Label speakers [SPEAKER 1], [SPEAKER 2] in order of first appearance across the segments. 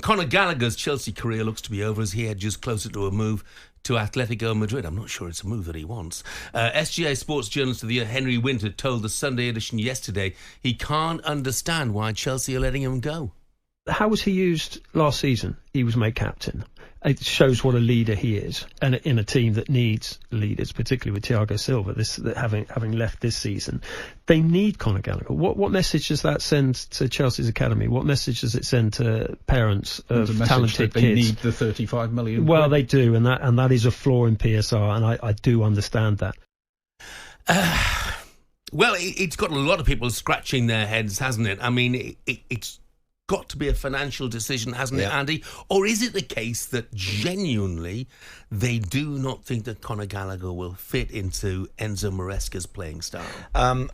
[SPEAKER 1] And Conor Gallagher's Chelsea career looks to be over as he had just closer to a move to Atletico Madrid. I'm not sure it's a move that he wants. SGA sports journalist of the year Henry Winter told the Sunday edition yesterday he can't understand why Chelsea are letting him go.
[SPEAKER 2] How was he used last season? He was made captain. It shows what a leader he is, and in a team that needs leaders, particularly with Thiago Silva, having left this season, they need Conor Gallagher. What message does that send to Chelsea's academy? What message does it send to parents of talented
[SPEAKER 3] they
[SPEAKER 2] kids?
[SPEAKER 3] Need the 35 million.
[SPEAKER 2] Well, they do, and that is a flaw in PSR, and I do understand that.
[SPEAKER 1] Well, it's got a lot of people scratching their heads, hasn't it? I mean, it's got to be a financial decision, hasn't it, Andy? Or is it the case that genuinely they do not think that Conor Gallagher will fit into Enzo Maresca's playing style?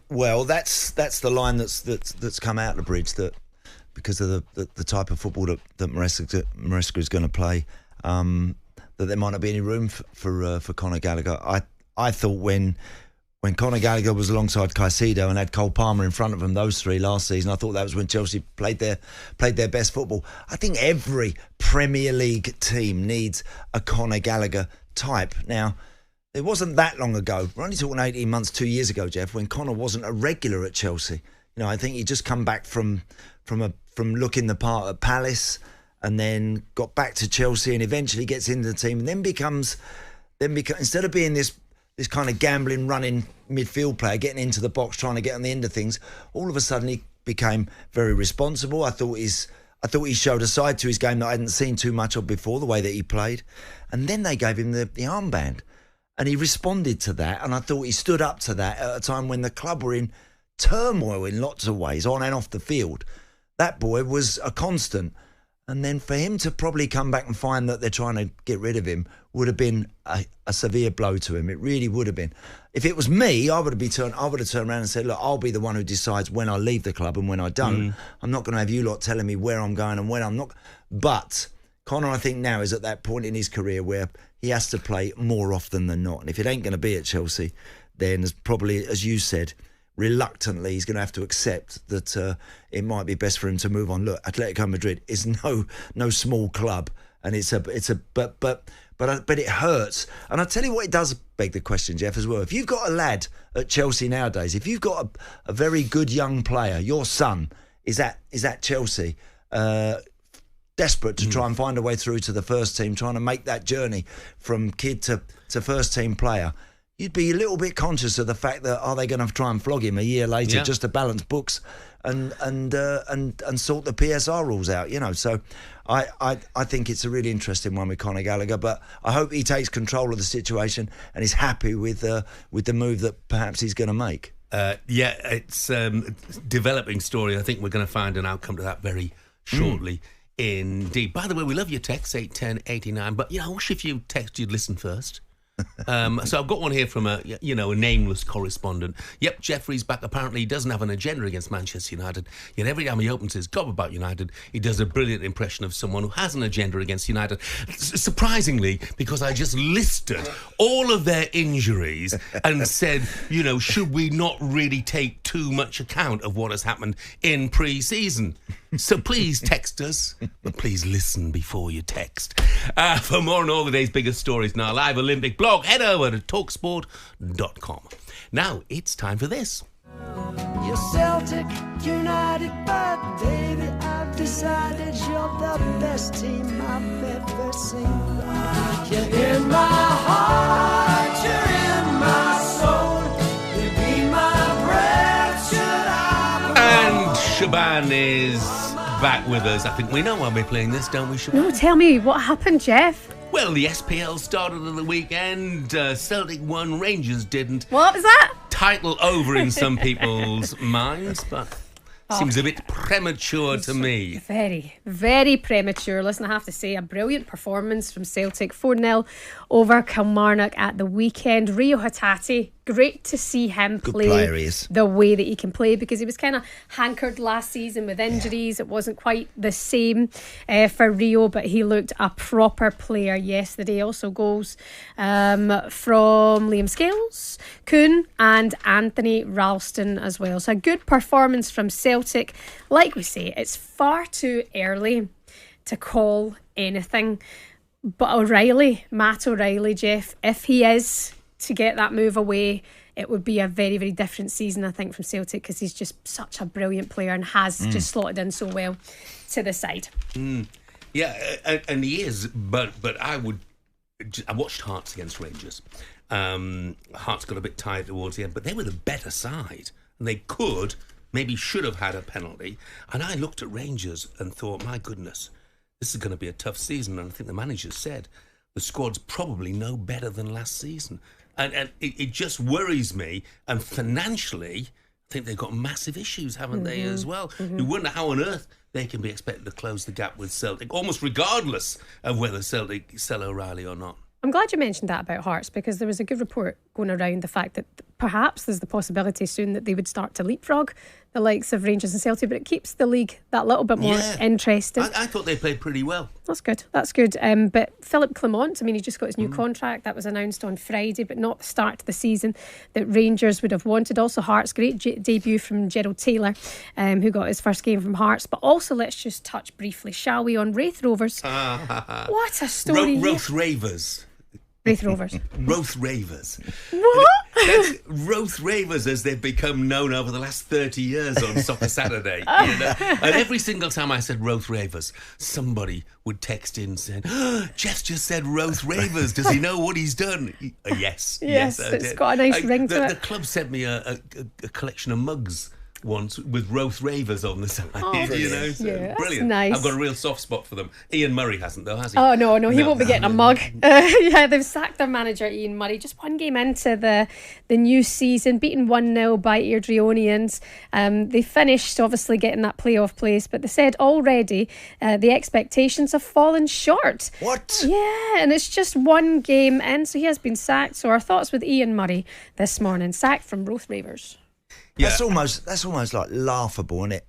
[SPEAKER 4] Well, that's the line that's come out of the bridge, that because of the type of football that Maresca is going to play, that there might not be any room for Conor Gallagher. I thought when Conor Gallagher was alongside Caicedo and had Cole Palmer in front of him, those three last season, I thought that was when Chelsea played their best football. I think every Premier League team needs a Conor Gallagher type. Now, it wasn't that long ago. We're only talking 18 months, 2 years ago, Jeff, when Conor wasn't a regular at Chelsea. You know, I think he'd just come back from looking the part at Palace and then got back to Chelsea and eventually gets into the team and then becomes instead of being this kind of gambling, running midfield player, getting into the box, trying to get on the end of things, all of a sudden he became very responsible. I thought he showed a side to his game that I hadn't seen too much of before, the way that he played. And then they gave him the armband. And he responded to that, and I thought he stood up to that at a time when the club were in turmoil in lots of ways, on and off the field. That boy was a constant. And then for him to probably come back and find that they're trying to get rid of him would have been a severe blow to him. It really would have been. If it was me, I would have turned around and said, look, I'll be the one who decides when I leave the club and when I don't. I'm not going to have you lot telling me where I'm going and when I'm not. But Conor, I think now is at that point in his career where he has to play more often than not. And if it ain't going to be at Chelsea, then there's probably, as you said, reluctantly he's going to have to accept that it might be best for him to move on. Look, Atletico Madrid is no small club, and but it hurts. And I tell you what, it does beg the question, Jeff, as well. If you've got a lad at Chelsea nowadays, if you've got a very good young player, your son is at Chelsea, desperate to try and find a way through to the first team, trying to make that journey from kid to first team player, you'd be a little bit conscious of the fact that are they going to try and flog him a year later just to balance books and sort the PSR rules out, you know. So I think it's a really interesting one with Conor Gallagher, but I hope he takes control of the situation and is happy with the move that perhaps he's going to make.
[SPEAKER 1] It's a developing story. I think we're going to find an outcome to that very shortly. Indeed. By the way, we love your texts, 81089, but I wish if you text you'd listen first. So I've got one here from a nameless correspondent. Yep, Jeffrey's back. Apparently he doesn't have an agenda against Manchester United, yet every time he opens his gob about United, he does a brilliant impression of someone who has an agenda against United. Surprisingly, because I just listed all of their injuries and said, should we not really take too much account of what has happened in pre-season? So please text us, but please listen before you text. For more on all the day's biggest stories in our live Olympic blog, head over to talkSPORT.com. Now it's time for this.
[SPEAKER 5] You're Celtic United, but baby, I've decided you're the best team I've ever seen. You're in my heart, you're in my soul. You be my breath, should I go?
[SPEAKER 1] And Shaban is back with us. I think we know why we're playing this, don't we, Shaban?
[SPEAKER 6] No, tell me, what happened, Jeff?
[SPEAKER 1] Well, the SPL started at the weekend. Celtic won, Rangers didn't.
[SPEAKER 6] What was that?
[SPEAKER 1] Title over in some people's minds, but seems a bit premature to me.
[SPEAKER 6] Very, very premature. Listen, I have to say, a brilliant performance from Celtic. 4-0 over Kilmarnock at the weekend. Rio Hatate, great to see him play the way that he can play, because he was kind of hankered last season with injuries. It wasn't quite the same for Rio, but he looked a proper player yesterday. Also goals from Liam Scales, Kuhn and Anthony Ralston as well. So a good performance from Celtic. Like we say, it's far too early to call anything. But Matt O'Reilly, Jeff, if he is to get that move away, it would be a very, very different season, I think, from Celtic, because he's just such a brilliant player and has just slotted in so well to the side.
[SPEAKER 1] Yeah, and he is, but I watched Hearts against Rangers. Hearts got a bit tired towards the end, but they were the better side, and they should have had a penalty. And I looked at Rangers and thought, my goodness, this is going to be a tough season. And I think the manager said the squad's probably no better than last season. And it just worries me. And financially, I think they've got massive issues, haven't they, as well? You wonder how on earth they can be expected to close the gap with Celtic, almost regardless of whether Celtic sell O'Reilly or not.
[SPEAKER 6] I'm glad you mentioned that about Hearts, because there was a good report going around the fact that perhaps there's the possibility soon that they would start to leapfrog the likes of Rangers and Celtic, but it keeps the league that little bit more interesting.
[SPEAKER 1] I thought they played pretty well.
[SPEAKER 6] That's good. But Philippe Clement, he just got his new contract. That was announced on Friday, but not the start to the season that Rangers would have wanted. Also Hearts, great debut from Gerald Taylor, who got his first game from Hearts. But also, let's just touch briefly, shall we, on Raith Rovers. What a story.
[SPEAKER 1] Raith Rovers.
[SPEAKER 6] Raith Rovers.
[SPEAKER 1] Raith Rovers.
[SPEAKER 6] What?
[SPEAKER 1] That's Raith Rovers as they've become known over the last 30 years on Soccer Saturday. And every single time I said Raith Rovers, somebody would text in saying, Jeff's just said Raith Rovers. Does he know what he's done? Yes,
[SPEAKER 6] it's got a nice ring to it.
[SPEAKER 1] The club sent me a collection of mugs once with Raith Rovers on the side.
[SPEAKER 6] Brilliant.
[SPEAKER 1] Brilliant.
[SPEAKER 6] Nice.
[SPEAKER 1] I've got a real soft spot for them. Ian Murray hasn't, though, has he?
[SPEAKER 6] Oh no, he won't be getting a mug. They've sacked their manager Ian Murray just one game into the new season, beaten 1-0 by Airdrieonians. They finished obviously getting that playoff place, but they said already the expectations have fallen short.
[SPEAKER 4] What?
[SPEAKER 6] Yeah, and it's just one game in, so he has been sacked. So our thoughts with Ian Murray this morning, sacked from Raith Rovers.
[SPEAKER 4] Yeah. That's almost like laughable, isn't it?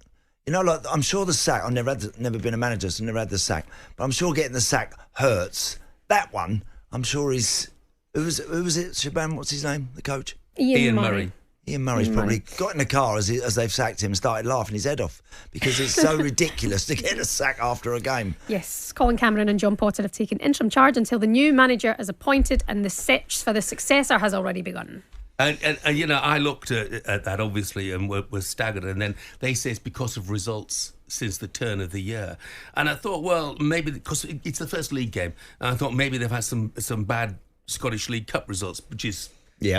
[SPEAKER 4] Like I'm sure the sack. I've never been a manager, so never had the sack. But I'm sure getting the sack hurts. That one, I'm sure is who was it? Shaban, what's his name? The coach?
[SPEAKER 6] Ian Murray.
[SPEAKER 4] Ian Murray's probably got in the car as they've sacked him and started laughing his head off because it's so ridiculous to get a sack after a game.
[SPEAKER 6] Yes, Colin Cameron and John Potter have taken interim charge until the new manager is appointed and the search for the successor has already begun.
[SPEAKER 1] And I looked at that, obviously, and was staggered. And then they say it's because of results since the turn of the year. And I thought, well, maybe because it's the first league game. And I thought maybe they've had some bad Scottish League Cup results, which is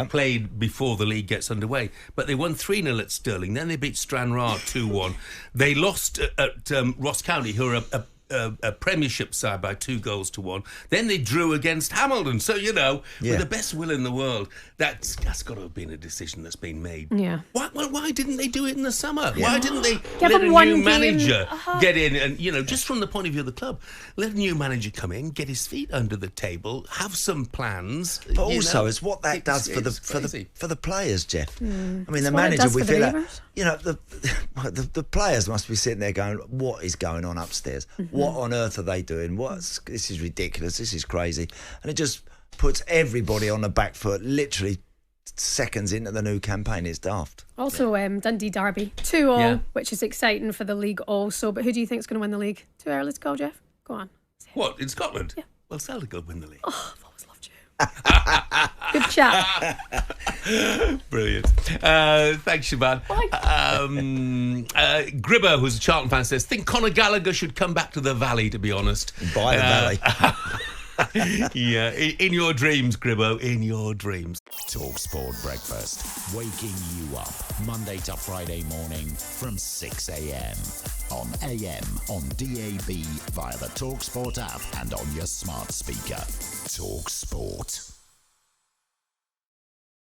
[SPEAKER 1] played before the league gets underway. But they won 3-0 at Stirling. Then they beat Stranraer 2-1. They lost at Ross County, who are a Premiership side, by 2-1. Then they drew against Hamilton. So, with the best will in the world, that's got to have been a decision that's been made.
[SPEAKER 6] Yeah.
[SPEAKER 1] Why didn't they do it in the summer?
[SPEAKER 6] Yeah.
[SPEAKER 1] Why didn't they
[SPEAKER 6] Give
[SPEAKER 1] let a
[SPEAKER 6] one
[SPEAKER 1] new
[SPEAKER 6] game.
[SPEAKER 1] manager get in and, just from the point of view of the club, let a new manager come in, get his feet under the table, have some plans.
[SPEAKER 4] But also, it's what that does for the players, Jeff. I mean, the manager, we feel like, the players must be sitting there going, what is going on upstairs? What on earth are they doing? This is ridiculous. This is crazy. And it just puts everybody on the back foot literally seconds into the new campaign. It's daft.
[SPEAKER 6] Also, Dundee Derby 2-2, which is exciting for the league also. But who do you think is going to win the league? Too early to call, Jeff? Go on.
[SPEAKER 1] What, in Scotland?
[SPEAKER 6] Yeah.
[SPEAKER 1] Well, Celtic will win the league.
[SPEAKER 6] Oh, I've always loved you. Good chat.
[SPEAKER 1] Brilliant. Thanks, Shaban. Gribber, who's a Charlton fan, says, think Conor Gallagher should come back to the Valley, to be honest.
[SPEAKER 4] By the Valley.
[SPEAKER 1] Yeah, in your dreams, Gribbo, in your dreams.
[SPEAKER 3] talkSPORT Breakfast, waking you up Monday to Friday morning from 6 a.m. on AM, on DAB, via the talkSPORT app and on your smart speaker. talkSPORT.